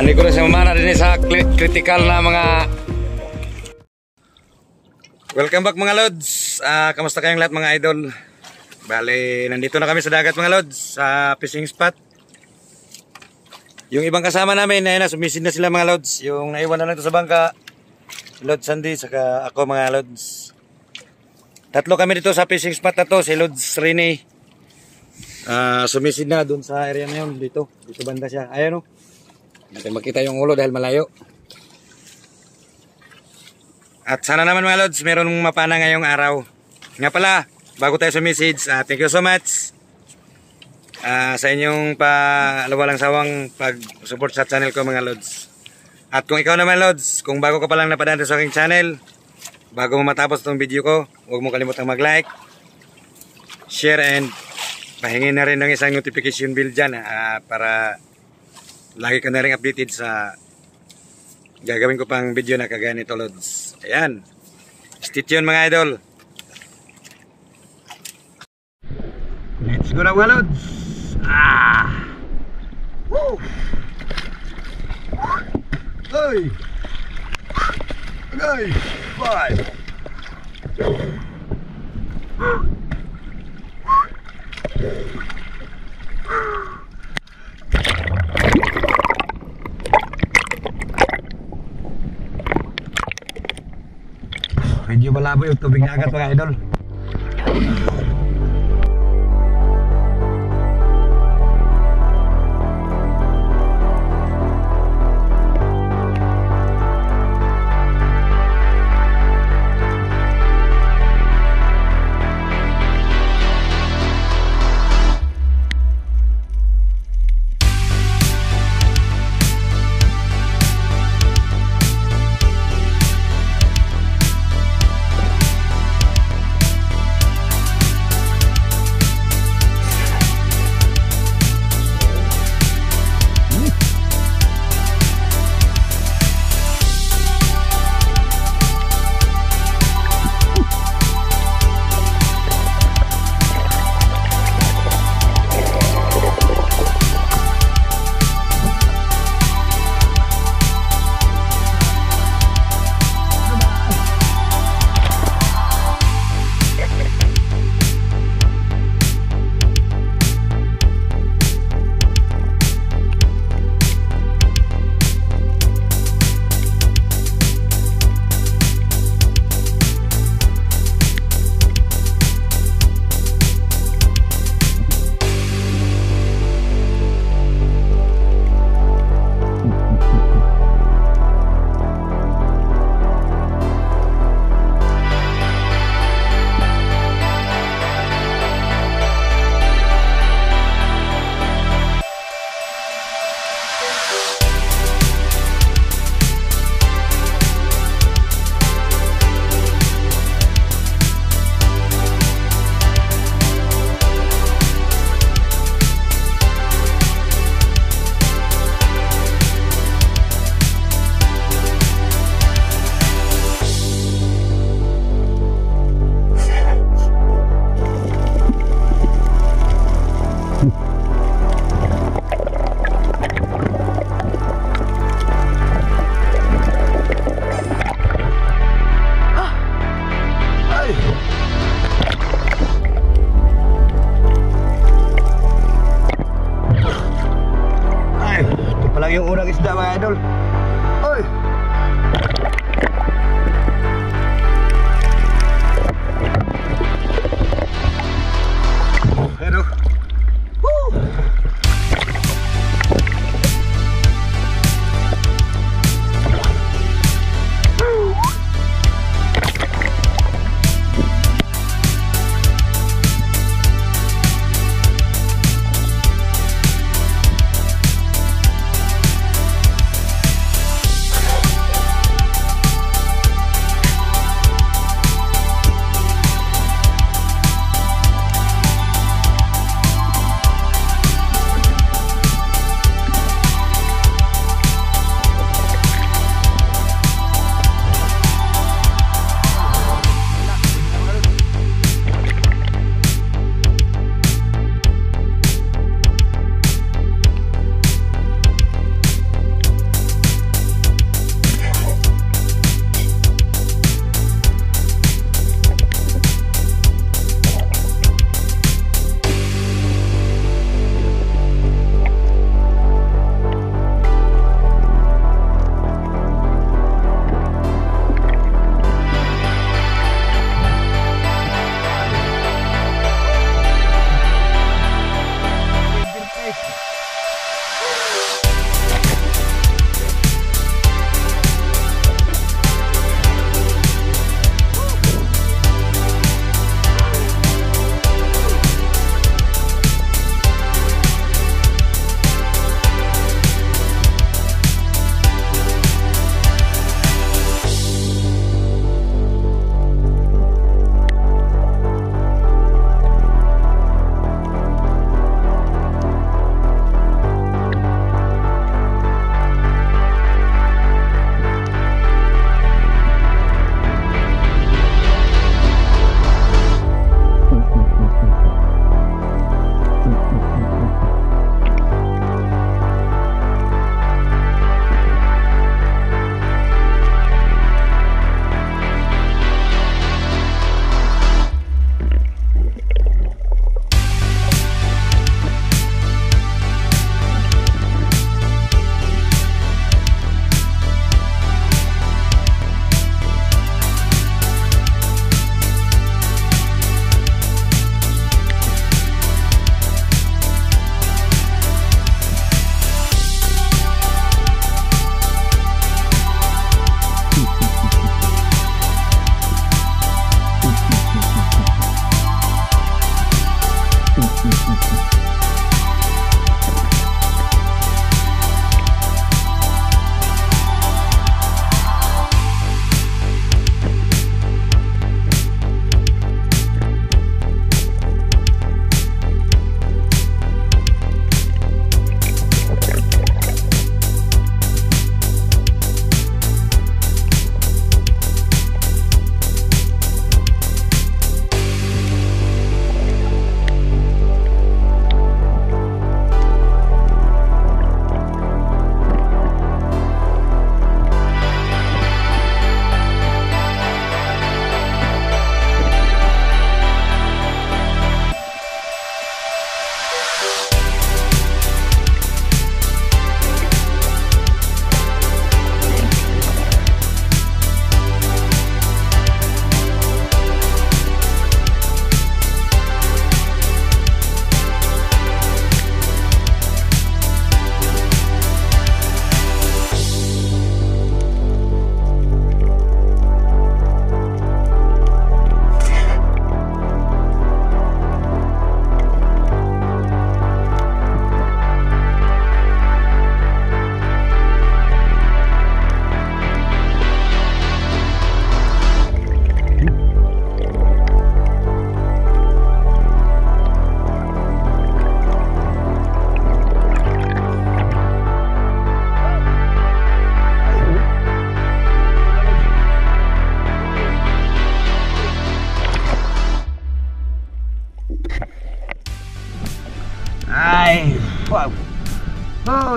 Ani ko na sa mamana rin sa critical na mga. Welcome back mga lods. Kamusta kayong lahat mga idol? Bale, nandito na kami sa dagat mga lods, sa fishing spot. Yung ibang kasama namin na sumisid na sila mga lods. Yung naiwan na lang ito sa bangka, Lods Sandy, saka ako mga lods. Tatlo kami dito sa fishing spot na to. Si Lods Rene, sumisid na dun sa area na yun. Dito banda siya. Ayan o, natin makita yung ulo dahil malayo. At sana naman mga lods, meron mapana ngayong araw. Nga pala, bago tayo sumisage, thank you so much sa inyong palawalang sawang pag-support sa channel ko mga lods. At kung ikaw naman lods, kung bago ka pa lang napadaan sa aking channel, bago mo matapos itong video ko, huwag mo kalimutang mag-like, share, and pahingin na rin ng isang notification bell dyan para lagi ka na rin updated sa gagawin ko pang video na kagaya nito lods. Ayan, stay tuned mga idol. Let's go na mga lods. Woo! Hey! Okay, 5. Medyo malabo yung tubig na agad mga idol. Yung unang isda mga idol. Oy! Pero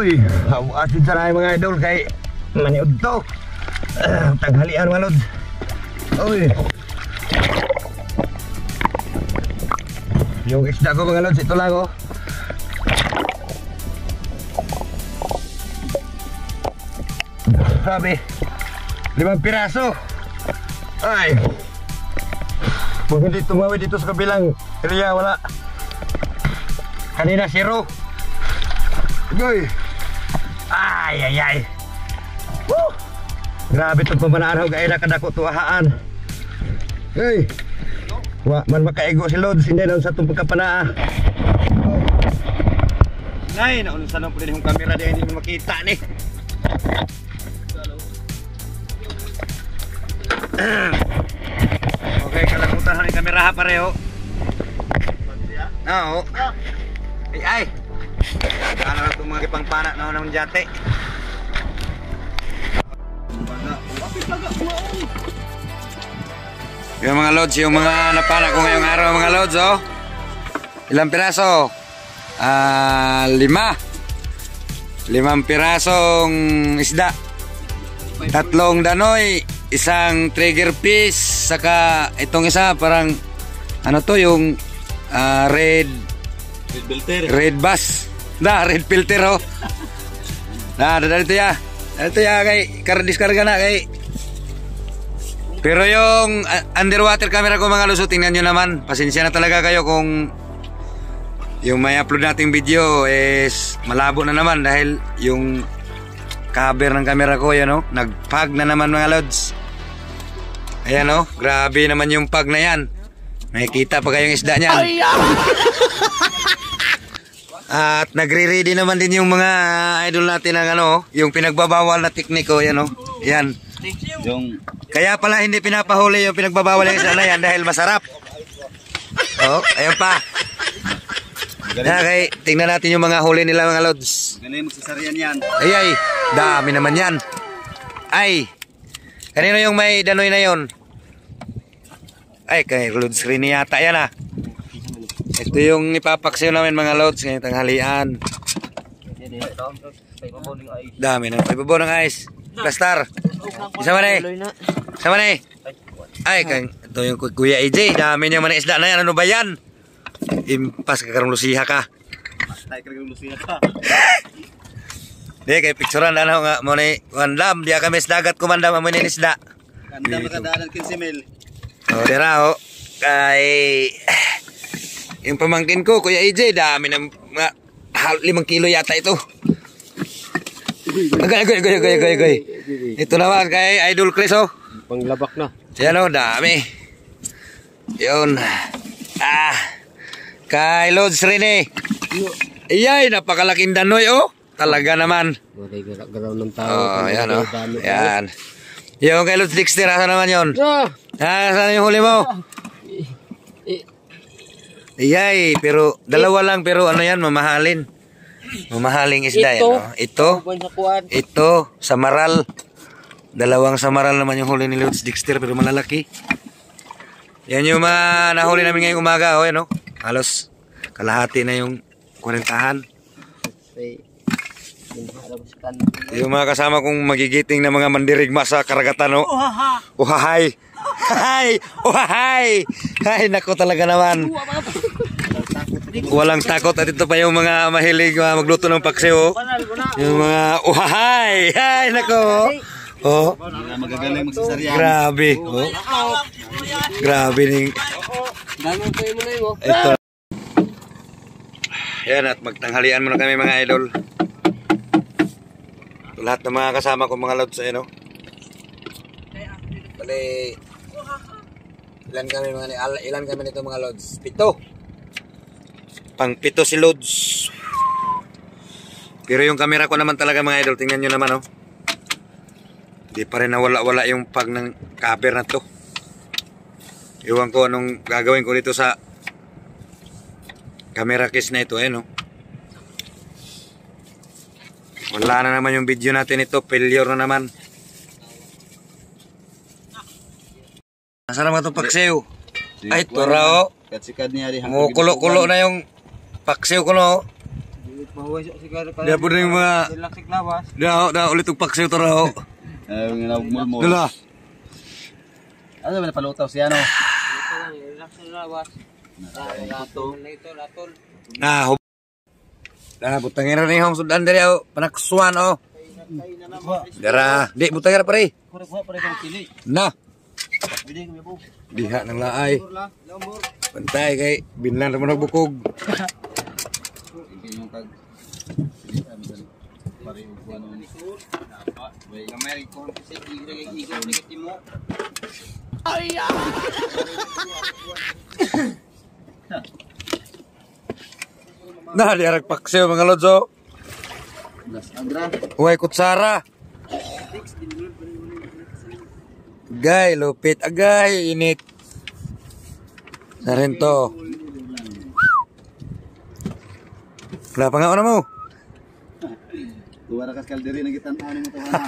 Uy, asin sa na mga idol kay maniod to. Taghalian mga lods. Uy. Yung isda ko mga lods, ito lang oh. Sabi 5 piraso. Ay. Kung hindi tumawid dito sa kabilang area, wala. Kanina 0. Goy. Ay. Woo! Grabe itong pamanaan. Gaya na kadako tuwahaan. Hey. Man makaigo si Lods. Hindi na sa itong pagkapanaa. Nay, naunong sa nang pwede yung camera di hindi mo makita ni. Okay, kalakutan ng kamera ha pareho. Oo. Ay. Ano na itong mga kipangpana na ng jate. Yung mga lods, yung mga napana ko ngayong araw mga lods oh. Ilang piraso? 5 pirasong isda. 3 danoy, isang trigger fish, saka itong isa parang ano to yung red bass. Red filter oh. Dito ya. Ito ya kay diskarga na kay. Pero yung underwater camera ko mga luso, tingnan nyo naman. Pasensya na talaga kayo kung yung may upload nating video is malabo na naman dahil yung cover ng camera ko yan oh, nagpag na naman mga lods. Ayan oh, grabe naman yung pag na yan. Nakikita pa kayong isda niyan. At nagre-ready naman din yung mga idol natin ng ano, yung pinagbabawal na tekniko yan oh. Yan. Kaya pala hindi pinapahuli yung pinagbabawal yung isda na yan dahil masarap. Oh, ayun pa. Okay, tingnan natin yung mga huli nila mga lods. Galing magsasarian yan. Ay, dami naman yan. Ay, kanino yung may danoy na yon? Ay, kay Lods Rini yata yan ah. Ito yung ipapaksiw namin mga lods ngayong tanghalian. Dami na. Ibabaw ng ice. Plastar. Isa man eh. Isa man eh. Ay, ito yung Kuya AJ. Dami niya man isda na yan. Ano ba yan? Impas ka karong lusiha ka. Tay karong lusiha ka. Di, kay picturean na nga mo ni Wandam. Diya kami isdagat kumandam mo ni isda. Kanda makadaanan 15 mil. O, dira o. Kay yung pamangkin ko, Kuya AJ, dami na mga 5 kilo yata ito. Agay. Ito naman kay Idol Chris oh. Panglabak na. Yan oh, dami. Yun. Kay Lods Rene. Iyay, napakalaking danoy oh. Talaga naman. Garaw ng tao. Oh, yan oh. Yan. Yung kay Lods Dexter, asa naman yun? Saan yung huli mo? Iyay, pero dalawa lang pero ano yan, mamahalin. Mamahaling isda yan. No? Ito, samaral. Dalawang samaral naman yung huli ni Lods Dexter pero malalaki. Yan yung nahuli namin ngayong umaga. Oh, yan, no? Halos kalahati na yung 40-han. Yung mga kasama kong magigiting na mga mandirigma sa karagatan. No? Uhahay. Uhahay. Ay, nako talaga naman. Walang takot. At ito pa yung mga mahilig magluto ng paksiw. Yung mga uhahay. Ay, nako. Oh. Magagaling magsasaryan. Grabe. Oh. Grabe ning. Ito. Yan at magtanghalian muna kami mga idol. Lahat ng mga kasama ko mga lods eh no. Bali ilan kami nito mga lods? 7. Pang 7 si Lods. Pero yung camera ko naman talaga mga idol, tingnan nyo naman oh. Di pa rin nawala-wala yung pag ng cover na to. Iwan ko anong gagawin ko dito sa camera case na ito eh no. Wala na naman yung video natin ito, failure na naman. Nasaan naman itong paksiw? Ay, ito raw. Katsikad niya di. Kulo-kulo na yung paksiw ko no. Bawa siya sigara ka. Dia po rin mga... Laksik lawas. Da ulit ang paksiw to raw. Mulmo. Dala. Ano ba napalutaw siya no? Ito lang, laksik lawas. Ratol. Nah, butangin rin yung sudan dari ako. Panaksuan oh. Dara, di butangin pare. Pare kang pili. Nah, Bili kami po. diha ng laay. Pantay kay binlan naman nagbukog. Hindi yung kag pili kami dali. Pare ko ano ni. Apa? Way Gamay ko kasi igaw ni kitimo. Nah, diarag paksiw mga lodzo. das agra. Huwag kutsara. Gay, lupit. Agay, init. Narento. Wala pa nga ano mo. Duwara kas kalderi na gitan ano mo tawana.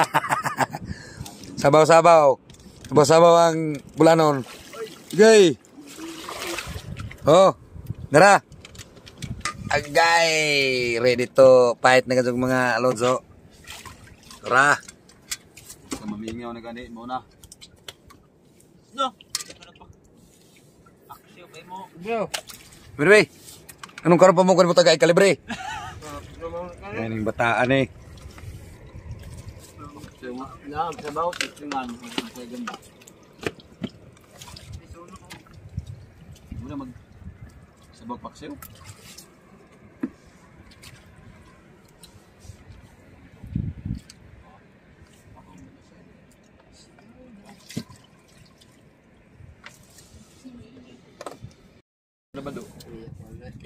Sabaw-sabaw. Sabaw-sabaw ang bulanon. Gay. Oh, dara. Agay. Ready to fight na kasong mga lodzo. Tara. Mamingaw na gani mo na. No. Aksyo kay mo. Bro. Mirway. Anong karon pa mo mo taga ikalibre? Yan yung bataan eh. Na, sabaw tingnan kay ganda. Muna mag sabag paksiw.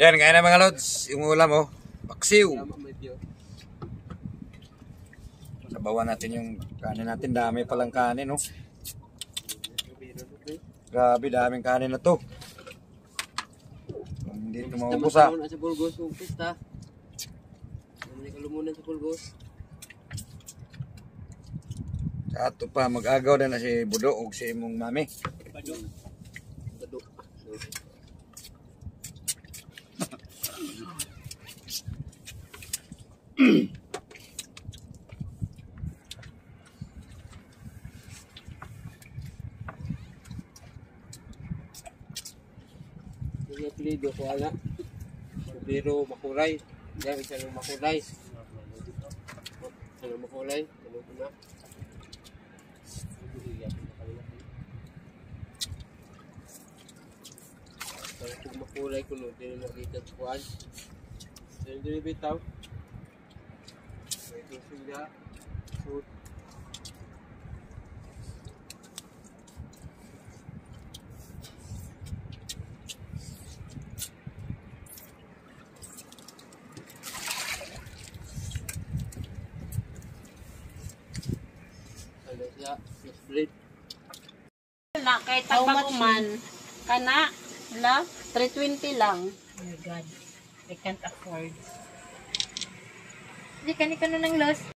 Yan, kaya na mga lods. Yung ulam oh. Paksiw. Sabawan natin yung kanin natin. Dami palang kanin oh. Grabe, daming kanin na to. Hindi ito maubos ah. Sa Burgos kung pista. May kalumunan sa Burgos. Sa ato pa, mag-agaw na si Budo o si imong mami. Bado. Yung apelido ko ala. Pero makulay. Yan isa ng makulay. Isa ng makulay. Ano ko na? Kung makulay ko nun, din nakita sa kuwan. Then din bitaw. Ito sila. Shoot. Ano siya? Split. Na kay tagpaguman kana la 320 lang. Oh my God. I can't afford. Hindi ka ni ng loss.